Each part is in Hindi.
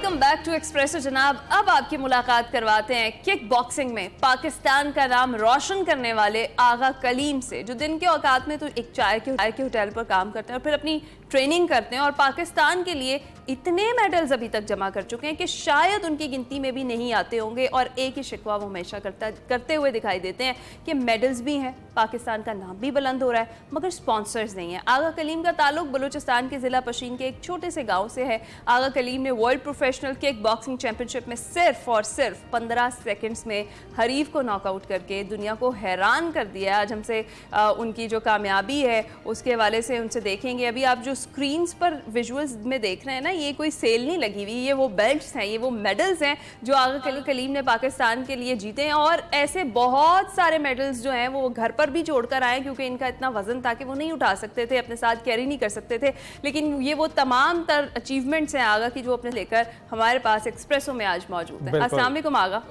वेलकम बैक टू एक्सप्रेसो जनाब। अब आपकी मुलाकात करवाते हैं किक बॉक्सिंग में पाकिस्तान का नाम रोशन करने वाले आगा कलीम से, जो दिन के औकात में तो एक चाय के होटल पर काम करते हैं और फिर अपनी ट्रेनिंग करते हैं और पाकिस्तान के लिए इतने मेडल्स अभी तक जमा कर चुके हैं कि शायद उनकी गिनती में भी नहीं आते होंगे। और एक ही शिकवा वो हमेशा करते हुए दिखाई देते हैं कि मेडल्स भी हैं, पाकिस्तान का नाम भी बुलंद हो रहा है, मगर स्पॉन्सर्स नहीं है। आगा कलीम का ताल्लुक बलूचिस्तान के ज़िला पशीन के एक छोटे से गाँव से है। आगा कलीम ने world professional kick boxing championship में सिर्फ और सिर्फ 15 सेकेंड्स में हरीफ को नॉकआउट करके दुनिया को हैरान कर दिया। आज हमसे उनकी जो कामयाबी है उसके हवाले से उनसे देखेंगे। अभी आप जो स्क्रीन्स पर विजुअल्स में देख रहे हैं ना, ये कोई सेल नहीं लगी हुई, ये वो बेल्ट्स हैं, ये वो मेडल्स हैं जो आगा कलीम ने पाकिस्तान के लिए जीते हैं। और ऐसे बहुत सारे मेडल्स जो हैं वो घर पर भी छोड़कर आए, क्योंकि इनका इतना वजन था कि वो नहीं उठा सकते थे, अपने साथ कैरी नहीं कर सकते थे। लेकिन ये वो तमाम तर अचीवमेंट्स हैं आगा की जो अपने लेकर हमारे पास एक्सप्रेसो में आज मौजूद है। अस्सलाम वालेकुम आगा,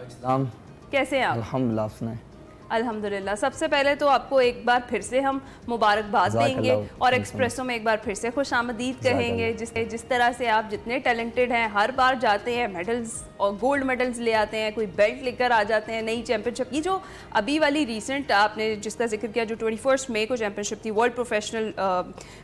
कैसे हैं आप? अल्हम्दुलिल्लाह। अल्हम्दुलिल्लाह। सबसे पहले तो आपको एक बार फिर से हम मुबारकबाद देंगे और एक्सप्रेसो में एक बार फिर से खुशामदीद कहेंगे। जिस तरह से आप जितने टैलेंटेड हैं, हर बार जाते हैं मेडल्स और गोल्ड मेडल्स ले आते हैं, कोई बेल्ट लेकर आ जाते हैं, नई चैंपियनशिप। ये जो अभी वाली रिसेंट आपने जिसका जिक्र किया, जो 21 मई को चैंपियनशिप थी, वर्ल्ड प्रोफेशनल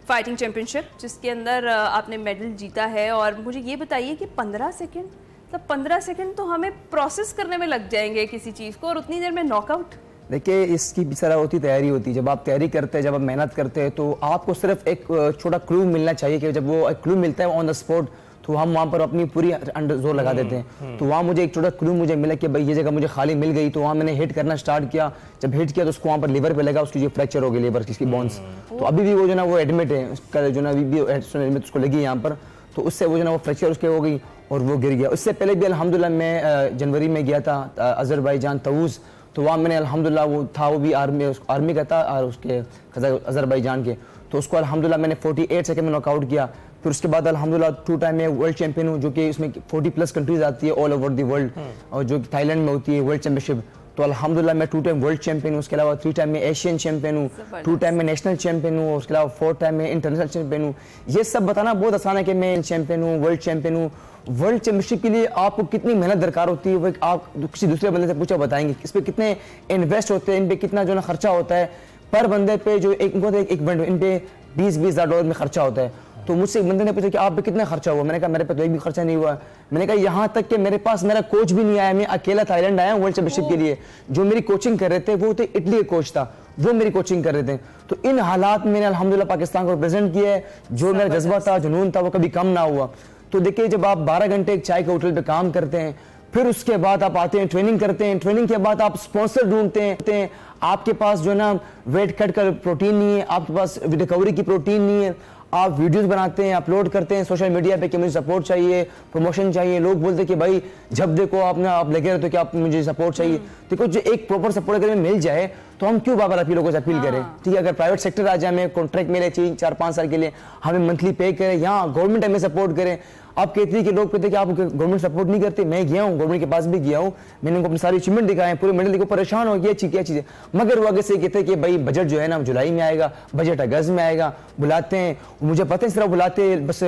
फाइटिंग चैंपियनशिप, जिसके अंदर आपने मेडल जीता है। और मुझे ये बताइए कि 15 सेकेंड, तब 15 सेकेंड तो हमें प्रोसेस करने में लग जाएंगे किसी चीज़ को, और उतनी देर में नॉकआउट। देखिए, इसकी भी सारा होती तैयारी होती है। जब आप तैयारी करते हैं, जब आप मेहनत करते हैं, तो आपको सिर्फ एक छोटा क्लू मिलना चाहिए कि जब वो एक क्लू मिलता है ऑन द स्पॉट, तो हम वहाँ पर अपनी पूरी जोर लगा देते हैं। तो वहाँ मुझे एक छोटा क्लू मुझे मिला कि भाई ये जगह मुझे खाली मिल गई, तो वहाँ मैंने हिट करना स्टार्ट किया। जब हिट किया तो उसको वहाँ पर लीवर पे लगा, उसकी जो फ्रैक्चर हो गई लीवर की बोन्स। तो अभी भी वो जो ना वो एडमिट है, उसका जो ना अभी भी एडमिट उसको लगी यहाँ पर, तो उससे वो जो ना वो फ्रैक्चर उसके हो गई और वो गिर गया। उससे पहले भी अल्हम्दुलिल्लाह मैं जनवरी में गया था अज़रबैजान तऊज़, तो वहाँ मैंने अल्हम्दुलिल्लाह वो भी आर्मी का था और उसके अज़रबैजान के, तो उसको अल्हम्दुलिल्लाह मैंने 48 सेकंड में नॉकआउट किया। फिर उसके बाद अल्हम्दुलिल्लाह 2 टाइम में वर्ल्ड चैंपियन हूँ, जो कि इसमें 40+ कंट्रीज आती है ऑल ओवर द वर्ल्ड, और जो थाईलैंड में होती है वर्ल्ड चैंपियनशिप। तो अल्हम्दुलिल्लाह मैं 2 टाइम वर्ल्ड चैंपियन हूँ, उसके अलावा 3 टाइम में एशियन चैंपियन हूँ, 2 टाइम में नेशनल चैंपियन हूँ, उसके अलावा 4 टाइम में इंटरनेशनल चैंपियन हूँ। ये सब बताना बहुत आसान है कि मैं चैंपियन हूँ, वर्ल्ड चैंपियन हूँ। वर्ल्ड चैंपियनशिप के लिए आपको कितनी मेहनत दरकार होती है, वो आप किसी दूसरे बंदे से पूछा बताएंगे। इस पर कितने इन्वेस्ट होते हैं, इन पे कितना जो ना खर्चा होता है पर बंदे पे, जो एक इवेंट इन पे 20-20 हज़ार डॉलर में खर्चा होता है। तो मुझसे बंदे ने पूछा कि आप पे कितना खर्चा हुआ, मैंने कहा मेरे पे तो एक भी खर्चा नहीं हुआ। मैंने कहा यहाँ तक कि मेरे पास मेरा कोच भी नहीं आया, मैं अकेला थाईलैंड आया वर्ल्ड चैंपियनशिप के लिए। जो मेरी कोचिंग कर रहे थे वो थे इटली के कोच था, वो मेरी कोचिंग कर रहे थे। तो इन हालात में मैंने अल्हम्दुलिल्लाह पाकिस्तान को रिप्रेजेंट किया है। जो मेरा जज्बा था, जुनून था, वो कभी कम ना हुआ। तो देखिए, जब आप 12 घंटे एक चाय के होटल पे काम करते हैं, फिर उसके बाद आप आते हैं ट्रेनिंग करते हैं, ट्रेनिंग के बाद आप स्पॉन्सर ढूंढते हैं, आपके पास जो है ना वेट कट कर प्रोटीन नहीं है, आपके पास रिकवरी की प्रोटीन नहीं है, आप वीडियोस बनाते हैं, अपलोड करते हैं सोशल मीडिया पे कि मुझे सपोर्ट चाहिए, प्रमोशन चाहिए। लोग बोलते हैं कि भाई जब देखो आप लगे रहते हो कि आप मुझे सपोर्ट चाहिए। देखो, जो एक प्रॉपर सपोर्ट अगर मिल जाए तो हम क्यों बार-बार आप लोगों से अपील करें? ठीक है, अगर प्राइवेट सेक्टर आ जाए, हमें कॉन्ट्रैक्ट मिले 4-5 साल के लिए, हमें मंथली पे करें, यहाँ गवर्नमेंट हमें सपोर्ट करें। आप कहते हैं कि लोग कहते हैं कि आप गवर्नमेंट सपोर्ट नहीं करते। मैं गया हूँ, गवर्नमेंट के पास भी गया हूँ, मैंने उनको अपनी सारी अचीवमेंट दिखाए, पूरे मेडल देखो, परेशान हो गया क्या चीज़ें। मगर वो आगे से कहते हैं कि भाई बजट जो है ना जुलाई में आएगा, बजट अगस्त में आएगा, बुलाते हैं। मुझे पता है इस तरह बुलाते बस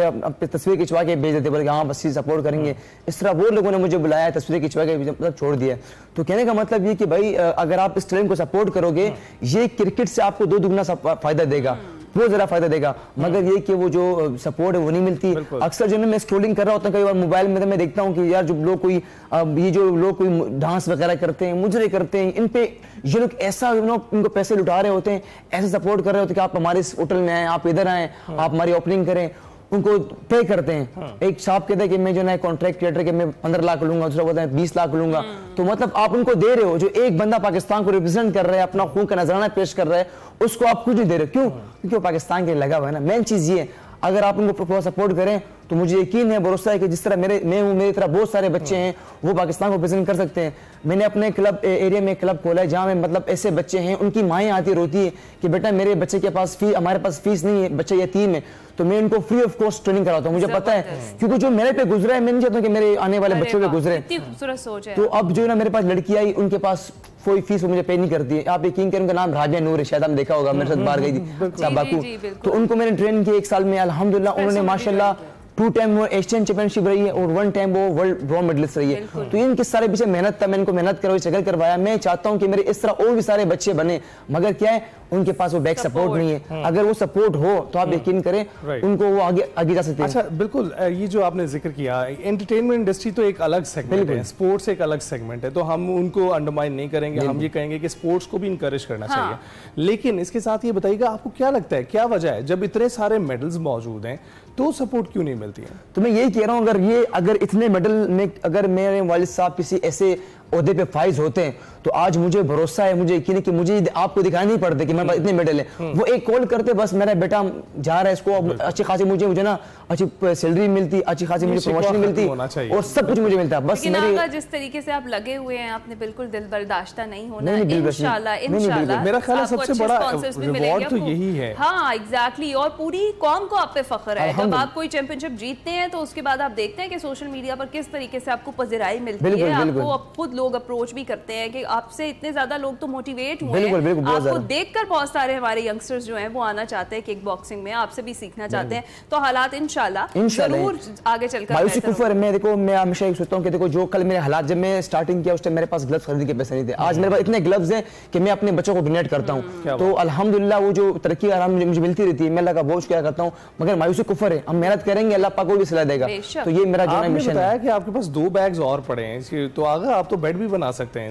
तस्वीर खिंचवा के भेज देते, बोले हाँ बस सपोर्ट करेंगे। इस तरह वो लोगों ने मुझे बुलाया, तस्वीर खिंचवा के मतलब छोड़ दिया। तो कहने का मतलब ये कि भाई अगर आप इस टैलेंट को सपोर्ट करोगे, ये क्रिकेट से आपको 2 दुगना फायदा देगा, बहुत ज़्यादा फायदा देगा। मगर ये कि वो जो सपोर्ट है वो नहीं मिलती। अक्सर जो मैं स्क्रोलिंग कर रहा होता हूँ कई बार मोबाइल में, तो मैं देखता हूँ कि यार जो लोग कोई डांस वगैरह करते हैं, मुजरे करते हैं, इन पे ये लोग ऐसा इनको पैसे लुटा रहे होते हैं, ऐसे सपोर्ट कर रहे होते हैं कि आप हमारे इस होटल में आए, आप इधर आए, आप हमारी ओपनिंग करें, उनको पे करते हैं। एक साहब कहते हैं कि मैं जो ना कॉन्ट्रैक्ट क्रिएटर के मैं 15 लाख लूंगा, दूसरा बोलता है 20 लाख लूंगा। तो मतलब आप उनको दे रहे हो, जो एक बंदा पाकिस्तान को रिप्रेजेंट कर रहा है, अपना खून का नजराना पेश कर रहा है, उसको आप कुछ नहीं दे रहे। क्यों? क्योंकि वो पाकिस्तान के लगा हुआ है ना। मेन चीज ये है, अगर आप उनको सपोर्ट करें तो मुझे यकीन है, भरोसा है कि जिस तरह मैं हूँ, मेरी तरह बहुत सारे बच्चे हैं, वो पाकिस्तान को रिप्रेजेंट कर सकते हैं। मैंने अपने क्लब एरिया में क्लब खोला है, जहाँ में मतलब ऐसे बच्चे हैं, उनकी माएँ आती रोती है कि बेटा मेरे बच्चे के पास हमारे पास फीस नहीं है, बच्चा यतीम है, तो मैं उनको फ्री ऑफ कॉस्ट ट्रेनिंग कराता हूँ। मुझे पता है, क्योंकि जो मेरे पे गुजरा है, मैं नहीं चाहता कि मेरे आने वाले बच्चों पे गुजरे। तो अब जो ना मेरे पास लड़की आई, उनके पास कोई फीस मुझे पे नहीं करती है। आप यकीन करें, उनका नाम राबिया नूर है, शायद आपने देखा होगा, मेरे साथ बाहर गई थी बाकू। तो उनको मैंने ट्रेन किया 1 साल में, अल्हम्दुलिल्लाह उन्होंने माशाल्लाह 2 टाइम वो एशियन चैंपियनशिप रही है और 1 टाइम वो वर्ल्ड ब्रॉन्ज मेडलिस्ट रही है। तो इनके सारे पीछे मेहनत था, मैंने इनको मेहनत करवाई, स्ट्रगल करवाया। मैं चाहता हूं कि मेरे इस तरह और भी सारे बच्चे बने, मगर क्या है उनके पास वो बैक सपोर्ट नहीं है। अगर वो सपोर्ट हो तो आप यकीन करें उनको वो आगे जा सकते हैं। अच्छा, बिल्कुल, ये जो आपने जिक्र किया, एंटरटेनमेंट इंडस्ट्री तो एक अलग सेगमेंट है, स्पोर्ट्स एक अलग सेगमेंट है, तो हम उनको अंडरमाइन नहीं करेंगे। हम ये कहेंगे कि स्पोर्ट्स को भी इंकरेज करना चाहिए। लेकिन इसके साथ ये बताइएगा, आपको क्या लगता है, क्या वजह है जब इतने सारे मेडल्स मौजूद हैं तो सपोर्ट क्यों नहीं मिलती है? तो मैं यही कह रहा हूँ, अगर इतने मेडल में अगर मेरे वालिद साहब किसी ऐसे ओहदे पे फाइज होते हैं तो आज मुझे भरोसा है, मुझे यकीन है कि मुझे आपको दिखाई नहीं पड़ते कि मेरे पास इतने मेडल हैं। वो एक कॉल करते, बस मेरा बेटा जा रहा है, इसको अच्छी खासी मुझे ना अच्छी सैलरी मिलती, अच्छी खासी मुझे प्रमोशन मिलती और सब कुछ मुझे मिलता है। बस मेरी जिस तरीके से आप लगे हुए हैं, आपने बिल्कुल दिल बर्दाश्ता नहीं होना, इंशाल्लाह मेरा ख्याल है सबसे बड़ा रिवॉर्ड तो यही है। हाँ एग्जैक्टली, और पूरी कौम को आप पे फख्र है। जब आप कोई चैंपियनशिप जीतते हैं तो उसके बाद आप देखते हैं कि सोशल मीडिया पर किस तरीके से आपको पज़िराई मिलती है, आपको खुद लोग अप्रोच भी करते हैं कि आपसे इतने ज्यादा लोग तो मोटिवेट हुए हैं, आपको देखकर बहुत सारे हमारे यंगस्टर्स जो हैं वो आना चाहते हैं किक बॉक्सिंग में, आपसे भी सीखना चाहते हैं। तो हालात इंशाल्लाह जरूर आगे चलकर मायूसी कुफर मैं देखो, मैं हमेशा ये सोचता हूं कि देखो जो कल मेरे हालात, जब मैं स्टार्टिंग किया उस टाइम मेरे पास ग्लव्स खरीदने के पैसे नहीं थे। आज मेरे पास इतने ग्लव्स हैं कि मैं अपने बच्चों को डोनेट करता हूं। तो अल्हम्दुलिल्लाह वो जो तरक्की आराम मुझे मिलती रहती है, मैं अल्लाह का बोझ क्या करता हूं, मगर मायूसी कुफर है, हम मेहनत करेंगे, अल्लाह पाक को भी सलाह देगा। तो ये मेरा जो मिशन है। कि आपके पास 2 बैग्स और पड़े हैं, तो आगे आप तो बेड भी बना सकते हैं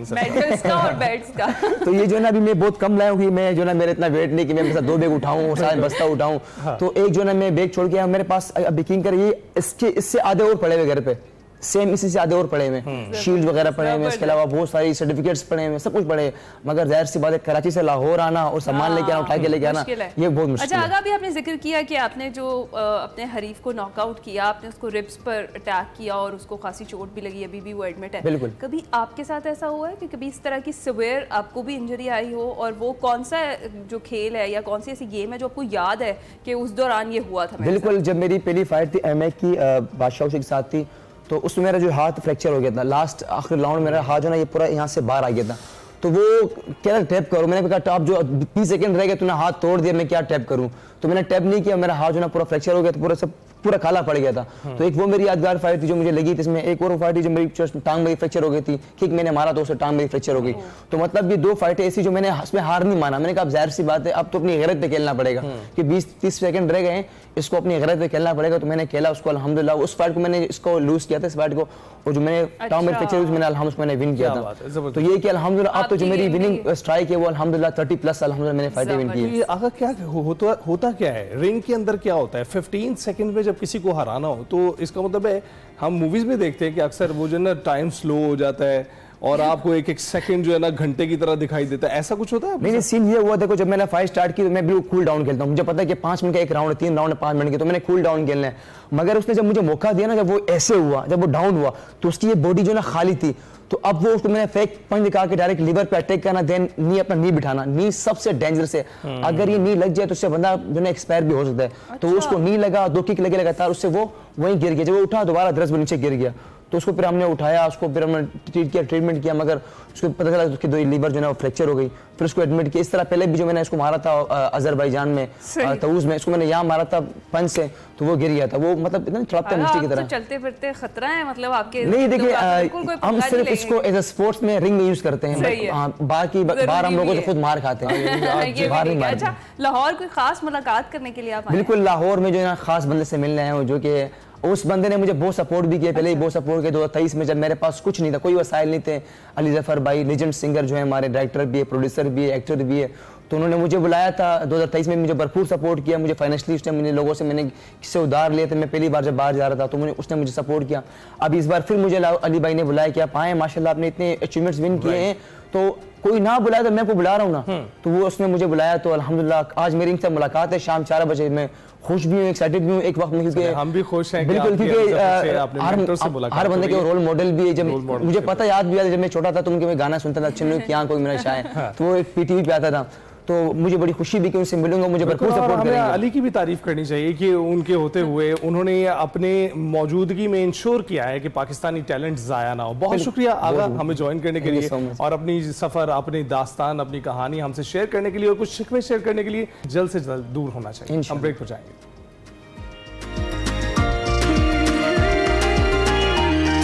और बेड्स का। तो ये जो है ना, अभी मैं बहुत कम लाया हूँ, मैं जो ना मेरे इतना वेट नहीं कि मैं मेरे 2 बैग उठाऊं और सारा बस्ता उठाऊं। तो एक जो ना मैं बैग छोड़ के मेरे पास अब यकीन कर, ये इससे आधे और पड़े हुए घर पे, सेम इसी से आधे और पड़े हुए, शील्ड वगैरह पड़े हुए, इसके अलावा बहुत सारी सर्टिफिकेट्स पड़े हुए, सब कुछ पड़े। मगर जाहिर सी बात है कराची से लाहौर आना और सामान लेके आना, उठा के लेके आना, ये बहुत मुश्किल है। अच्छा, अभी आपने जिक्र किया कि आपने जो अपने हरीफ को नॉकआउट किया, आपने उसको रिब्स पर अटैक किया और उसको खासी चोट भी लगी, अभी भी वो एडमिट है। बिल्कुल। कभी आपके साथ ऐसा हुआ है कि कभी इस तरह की सिवियर आपको भी इंजरी आई हो, और वो कौन सा जो खेल है या कौन सी ऐसी गेम है जो आपको याद है कि उस दौरान ये हुआ था? बिल्कुल, जब मेरी पहली फाइट थी MMA की बादशाह के साथ थी, तो उसमें मेरा जो हाथ फ्रैक्चर हो गया था। लास्ट आखिरी राउंड मेरा हाथ जो ना ये पूरा यहाँ से बाहर आ गया था। तो वो क्या टैप करो, मैंने कहा आप जो 30 सेकंड रह गए तूने हाथ तोड़ दिया, मैं क्या टैप करूं। तो मैंने टैप नहीं किया, मेरा हाथ जो ना पूरा फ्रैक्चर हो गया, तो पूरा काला पड़ गया था। तो एक वो मेरी यादगार फाइट थी जो मुझे लगी थी। इसमें एक और फाइट थी जो मेरी टांग मेरी फ्रैक्चर हो गई थी, किक मैंने मारा तो उससे टांग मेरी फ्रैक्चर हो गई। तो मतलब ये 2 फाइटें ऐसी जो मैंने उसमें हार नहीं माना। मैंने कहा जाहिर सी बात है अब तो अपनी गैरत पे खेलना पड़ेगा कि 20-30 सेकंड रह गए, इसको अपनी गैरत पे खेलना पड़ेगा। तो मैंने खेला उसको, अल्हम्दुलिल्लाह उस फाइट को मैंने इसको लूज किया था, इस फाइट को, और जो मैंने टांग मेरी फ्रैक्चर मैंने अल्हम्दुलिल्लाह मैंने विन किया था। तो ये कि अल्हम्दुलिल्लाह अब तो जो मेरी विनिंग स्ट्राइक है वो अल्हम्दुलिल्लाह 30+ अल्हम्दुलिल्लाह मैंने फाइटें विन की है। आगे क्या होता क्या है रिंग के अंदर, क्या होता है 15 सेकंड में जब किसी को हराना हो, तो इसका मतलब है हम मूवीज में देखते हैं कि अक्सर वो जो है ना टाइम स्लो हो जाता है और आपको एक सेकंड जो है ना घंटे की तरह दिखाई देता है, ऐसा कुछ होता है? नहीं, सीन ये हुआ, देखो जब मैंने फाइट स्टार्ट की तो मैं बिल्कुल कूल डाउन खेलता हूँ। मुझे पता है कि 5 मिनट का एक राउंड है, 3 राउंड है 5 मिनट के, तो मैंने कूल डाउन खेलना है। मगर उसने जब मुझे मौका दिया ना, जब वो ऐसे हुआ, जब वो डाउन हुआ, तो उसकी ये बॉडी जो ना खाली थी, तो अब वो उसको मैंने फेक पंच दिखा के डायरेक्ट लीवर पे अटैक करना, देन नी अपना नी बिठाना। नी सबसे डेंजरस है, अगर ये नी लग जाए तो उससे बंदा जो है एक्सपायर भी हो सकता है। तो उसको नी लगा, 2 किक लगे लगातार, उससे वो वहीं गिर गया। जब वो उठा दोबारा 10 नीचे गिर गया, तो उसको फिर हमने उठाया, उसको फिर हमने ट्रीटमेंट किया, मगर उसको पता चला उसकी 2 लीवर जो है वो फ्रैक्चर हो गई। फिर उसको एडमिट किया। इस तरह पहले भी जो मैंने इसको मारा था अजरबैजान में तऊज में, इसको मैंने यहाँ मारा था पंच से, तो वो गिर गया था। वो मतलब इतना थ्रॉप था मिर्ची की तरह। चलते फिरते खतरा है मतलब आपके? नहीं, देखिए हम सिर्फ इसको एज अ स्पोर्ट्स में रिंग में यूज करते हैं, बाकी बाहर हम लोगों से खुद मार खाते हैं। अच्छा, लाहौर कोई खास मुलाकात करने के लिए आप? बिल्कुल, लाहौर में जो है ना खास बंदे से मिलने आए हो, जो कि उस बंदे ने मुझे बहुत सपोर्ट भी किया, पहले ही बहुत सपोर्ट किया। 2023 में जब मेरे पास कुछ नहीं था, कोई वसाइल नहीं थे, अली जफर भाई लेजेंड सिंगर जो है हमारे, डायरेक्टर भी है, प्रोड्यूसर भी है, एक्टर भी है, तो उन्होंने मुझे बुलाया था 2023 में, मुझे भरपूर सपोर्ट किया। मुझे फाइनेंशियली उसने मुझे लोगों से मैंने किससे उधार लिए थे, मैं पहली बार जब बाहर जा रहा था, तो उसने मुझे सपोर्ट किया। अब इस बार फिर मुझे अली भाई ने बुलाया कि आप आए, माशाल्लाह आपने इतने अचीवमेंट्स विन किए हैं, तो कोई ना बुलाया तो मैं को बुला रहा हूँ ना। तो वो उसने मुझे बुलाया, तो अल्हम्दुलिल्लाह आज मेरी इनसे मुलाकात है शाम 4 बजे। मैं खुश भी हूँ, एक्साइटेड भी हूँ एक वक्त में, क्योंकि हम भी खुश हैं बिल्कुल, क्योंकि हर बंदे के रोल मॉडल भी है। जब मुझे पता याद भी आता जब मैं छोटा था तो उनके मैं गाना सुनता था, चिन्नू की आंख कोई मेरा शायद, तो वो एक PTV पे आता था, तो मुझे बड़ी खुशी भी कि उनसे मिलूंगा, मुझे भरपूर सपोर्ट करेंगे। अली की भी तारीफ करनी चाहिए कि उनके होते हुए उन्होंने अपने मौजूदगी में इंश्योर किया है कि पाकिस्तानी टैलेंट जाया ना हो। बहुत शुक्रिया आगा हमें ज्वाइन करने के लिए और अपनी सफर, अपनी दास्तान, अपनी कहानी हमसे शेयर करने के लिए और कुछ शिकवे शेयर करने के लिए। जल्द से जल्द दूर होना चाहिए। हम ब्रेक पर जाएंगे।